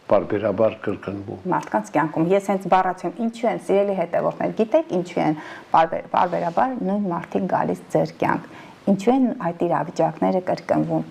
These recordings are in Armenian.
պարբերաբար կրկնվում։ Մարդկանց կյանքում ես հենց բառացիում ինչու են սիրելի հետևորդներ, գիտեք ինչու են պարբերաբար նույն մարդիկ գալիս ձեր կյանք, ինչու են այդ իրավիճակները կրկնվում,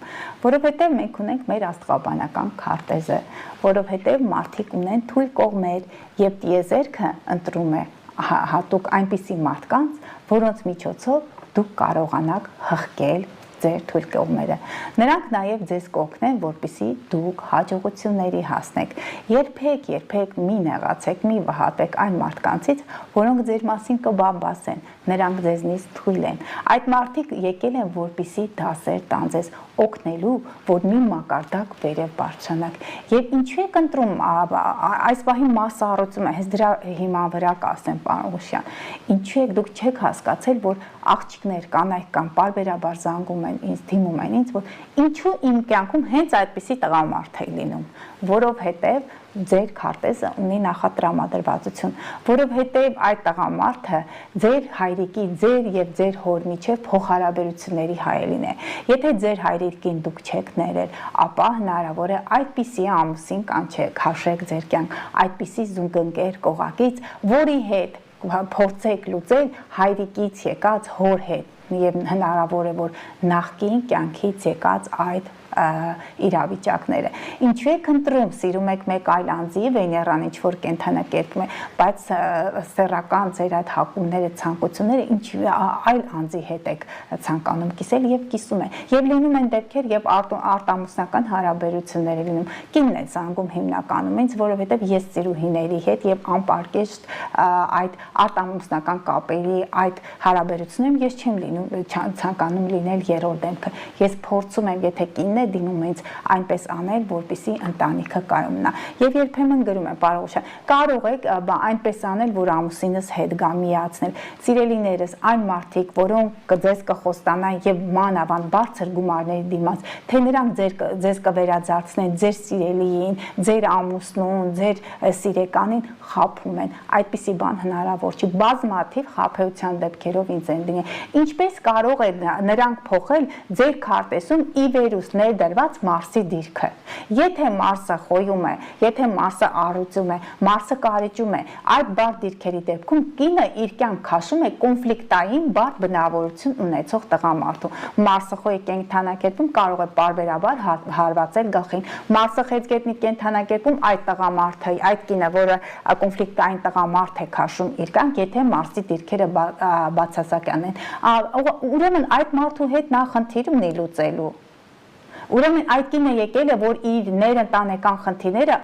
որովհետև մենք ունենք մեր աստղաբանական քարտեզը, որովհետև մարդիկ ունեն թույլ կողմեր եւ տիեզերքը ընտրում է հատուկ այնպիսի մարդկանց, որոնց միջոցով դուք կարողանաք հղկել ձեր թույլ կողմերը։ Նրանք նաև ձեզ կօգնեն, որպեսզի դուք հաջողությունների հասնեք։ Երբեք մի նեղացեք, մի վհատեք այն մարդկանցից, որոնք ձեր մասին կբամբասեն, նրանք ձեզնից թույլ են։ Այդ մարդիկ եկել են, որպեսզի դասեր տան ձեզ, օգնելու, որ մի մակարդակ վերև բարձրանաք։ Եվ ինչու եք ընտրում այս բանի մասսահառությունը, հենց դրա հիման վրա կասեմ, պարոն Ղուշյան, ինչու եք դուք չեք հասկացել, որ աղջիկներ, կանայք կամ պարբերաբար զանգում են ինձ, դիմում են ինձ, որ ինչու իմ կյանքում հենց այդպիսի տղամարդ է լինում, որովհետև ձեր քարտեզը ունի նախատրամադրվածություն, որովհետև այդ տղամարդը ձեր հայրիկի, ձեր եւ ձեր հոր միջև փոխհարաբերությունների հայելին է։ Եթե ձեր հայրիկին դուք չեք ներել, ապա հնարավոր է այդպիսի ամուսին կանչեք, հաշեք ձեր կյանք, այդպիսի զուգընկեր կողակից, որի հետ փորձեք լուծել հայրիկից եկած հոր հետ եւ հնարավոր է որ նախկին կյանքից եկած այդ իրավիճակները։ Ինչու եք ընտրում, սիրում եք մեկ այլ անձի, Վեներան ինչ-որ կենդանակերպում է, բայց սեռական ձեր այդ հակումները, ցանկությունները ինչու այլ անձի հետ եք ցանկանում կիսել եւ կիսում են։ Եվ լինում են դեպքեր եւ արտամուսնական հարաբերություններ լինում։ Կինն է զանգում հիմնականում ինձ, որովհետեւ ես ծիրուհիների հետ եւ անպարկեշտ այդ արտամուսնական կապերի այդ հարաբերություններում ես չեմ ցանկանում լինել երրորդ դեմքը։ Ես փորձում եմ, եթե կինն է դիմում ինձ այնպես անել, որպեսզի ընտանիքը կայուն մնա։ Եվ երբեմն գրում եմ, պարոն Ղուշյան, կարող եք այնպես անել, որ ամուսինս հետ գա միացնել։ Սիրելիներս, այն մարդիկ, որոնք ձեզ կխոստանան եւ մանավանդ բարձր գումարների դիմաց, թե նրանք ձեզ կվերադարձնեն ձեր սիրելիին, ձեր ամուսնուն, ձեր սիրեկանին, խաբում են։ Այդպիսի բան հնարավոր չի։ Բազմաթիվ խաբեության դեպքերով ինձ են դիմել։ Ինչպես կարող է նրանք փոխել ձեր քարտեզում ի վերուս ներդրված Մարսի դիրքը։ Եթե Մարսը խոյում է, եթե Մարսը առուծում է, Մարսը կարիճում է, այդ բարդ դիրքերի դեպքում կինը իր կյանք քաշում է կոնֆլիկտային բարդ բնավորություն ունեցող տղամարդու։ Մարսը խոյ կենդանակերպում կարող է պարբերաբար հարվածել գլխին։ Մարսը խեցգետնի կենդանակերպում այդ տղամարդը, այդ կինը, որը կոնֆլիկտային տղամարդ է քաշում իր կյանք, եթե Մարսի դիրքերը բացասական են։ Ուրեմն այդ մարդու հետ նա խնդիր ունի լուծելու։ Ուրեմն այդ կինը եկել է, որ իր ներընտանեկան խնդիրները